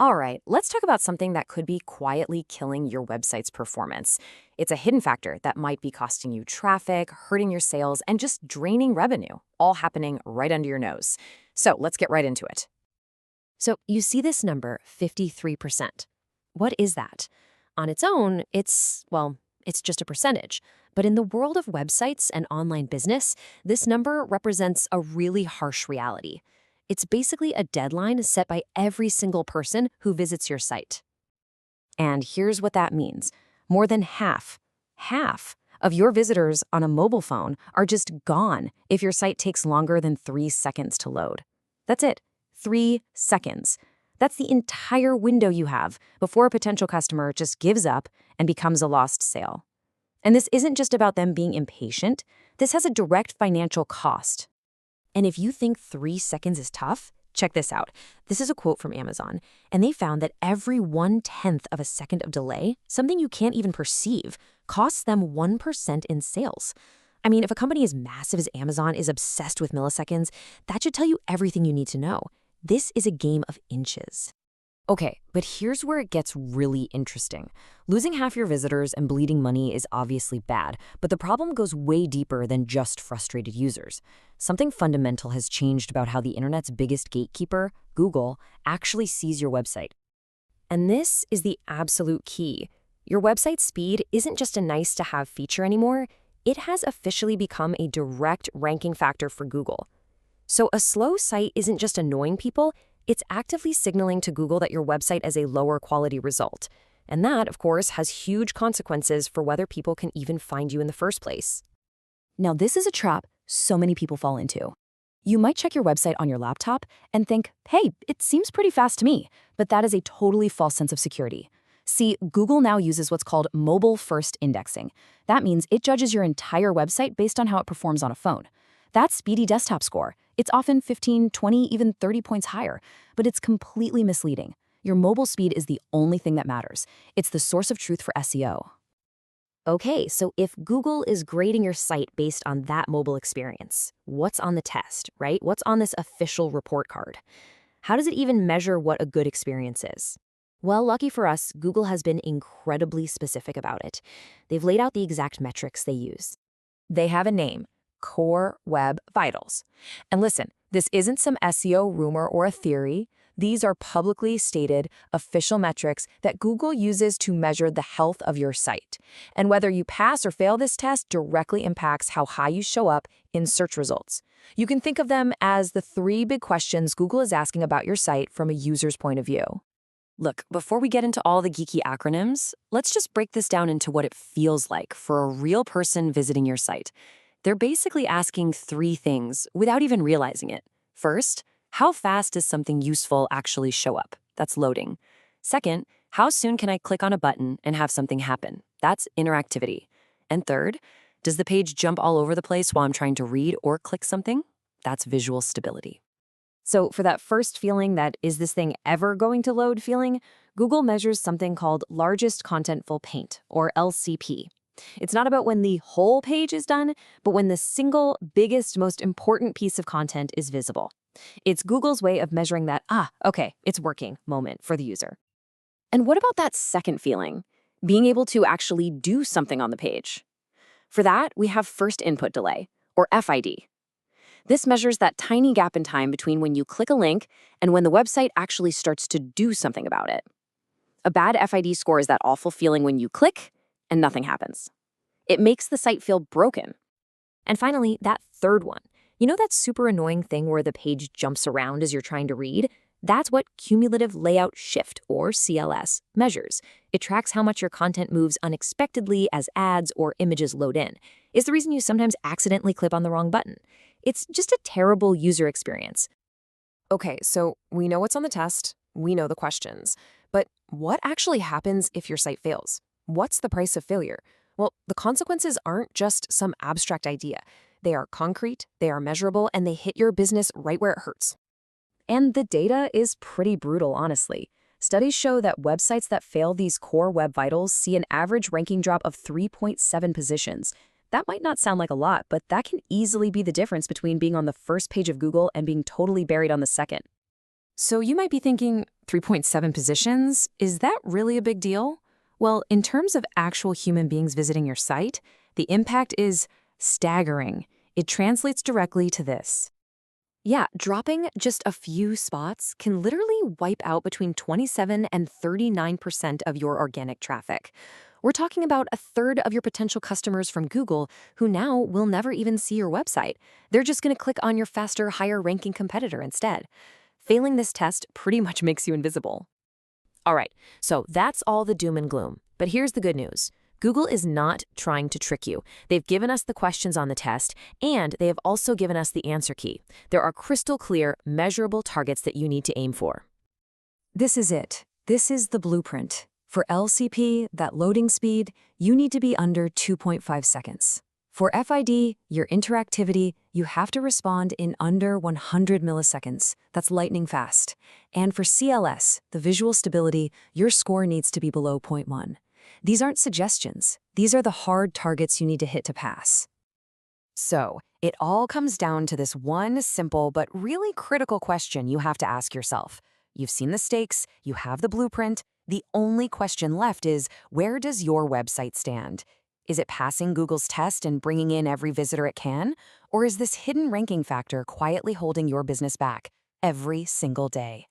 All right, let's talk about something that could be quietly killing your website's performance. It's a hidden factor that might be costing you traffic, hurting your sales, and just draining revenue, all happening right under your nose. So let's get right into it. So you see this number, 53%. What is that? On its own, it's just a percentage. But in the world of websites and online business, this number represents a really harsh reality. It's basically a deadline set by every single person who visits your site. And here's what that means. More than half of your visitors on a mobile phone are just gone if your site takes longer than 3 seconds to load. That's it. 3 seconds. That's the entire window you have before a potential customer just gives up and becomes a lost sale. And this isn't just about them being impatient. This has a direct financial cost. And if you think 3 seconds is tough, check this out. This is a quote from Amazon, and they found that every 1/10 of a second of delay, something you can't even perceive, costs them 1% in sales. I mean, if a company as massive as Amazon is obsessed with milliseconds, that should tell you everything you need to know. This is a game of inches. Okay, but here's where it gets really interesting. Losing half your visitors and bleeding money is obviously bad, but the problem goes way deeper than just frustrated users. Something fundamental has changed about how the internet's biggest gatekeeper, Google, actually sees your website. And this is the absolute key. Your website speed isn't just a nice-to-have feature anymore. It has officially become a direct ranking factor for Google. So a slow site isn't just annoying people, it's actively signaling to Google that your website is a lower quality result. And that, of course, has huge consequences for whether people can even find you in the first place. Now, this is a trap so many people fall into. You might check your website on your laptop and think, hey, it seems pretty fast to me, but that is a totally false sense of security. See, Google now uses what's called mobile-first indexing. That means it judges your entire website based on how it performs on a phone. That speedy desktop score, it's often 15, 20, even 30 points higher, but it's completely misleading. Your mobile speed is the only thing that matters. It's the source of truth for SEO. Okay, so if Google is grading your site based on that mobile experience, what's on the test, right? What's on this official report card? How does it even measure what a good experience is? Well, lucky for us, Google has been incredibly specific about it. They've laid out the exact metrics they use. They have a name. Core Web Vitals. And listen, this isn't some SEO rumor or a theory. These are publicly stated official metrics that Google uses to measure the health of your site. And whether you pass or fail this test directly impacts how high you show up in search results. You can think of them as the 3 big questions Google is asking about your site from a user's point of view. Look, before we get into all the geeky acronyms, let's just break this down into what it feels like for a real person visiting your site. They're basically asking 3 things without even realizing it. First, how fast does something useful actually show up? That's loading. Second, how soon can I click on a button and have something happen? That's interactivity. And third, does the page jump all over the place while I'm trying to read or click something? That's visual stability. So for that first feeling that is this thing ever going to load feeling, Google measures something called largest contentful paint, or LCP. It's not about when the whole page is done, but when the single biggest, most important piece of content is visible. It's Google's way of measuring that, okay, it's working moment for the user. And what about that second feeling? Being able to actually do something on the page. For that, we have first input delay, or FID. This measures that tiny gap in time between when you click a link and when the website actually starts to do something about it. A bad FID score is that awful feeling when you click and nothing happens. It makes the site feel broken. And finally, that third one. You know that super annoying thing where the page jumps around as you're trying to read? That's what cumulative layout shift, or CLS, measures. It tracks how much your content moves unexpectedly as ads or images load in. It's the reason you sometimes accidentally click on the wrong button. It's just a terrible user experience. Okay, so we know what's on the test, we know the questions, but what actually happens if your site fails? What's the price of failure? Well, the consequences aren't just some abstract idea. They are concrete, they are measurable, and they hit your business right where it hurts. And the data is pretty brutal, honestly. Studies show that websites that fail these core web vitals see an average ranking drop of 3.7 positions. That might not sound like a lot, but that can easily be the difference between being on the first page of Google and being totally buried on the second. So you might be thinking, 3.7 positions? Is that really a big deal? Well, in terms of actual human beings visiting your site, the impact is staggering. It translates directly to this. Yeah, dropping just a few spots can literally wipe out between 27 and 39% of your organic traffic. We're talking about a third of your potential customers from Google who now will never even see your website. They're just going to click on your faster, higher ranking competitor instead. Failing this test pretty much makes you invisible. All right, so that's all the doom and gloom. But here's the good news. Google is not trying to trick you. They've given us the questions on the test, and they have also given us the answer key. There are crystal clear, measurable targets that you need to aim for. This is it. This is the blueprint. For LCP, that loading speed, you need to be under 2.5 seconds. For FID, your interactivity, you have to respond in under 100 milliseconds. That's lightning fast. And for CLS, the visual stability, your score needs to be below 0.1. These aren't suggestions. These are the hard targets you need to hit to pass. So, it all comes down to this one simple but really critical question you have to ask yourself. You've seen the stakes, you have the blueprint. The only question left is, where does your website stand? Is it passing Google's test and bringing in every visitor it can? Or is this hidden ranking factor quietly holding your business back every single day?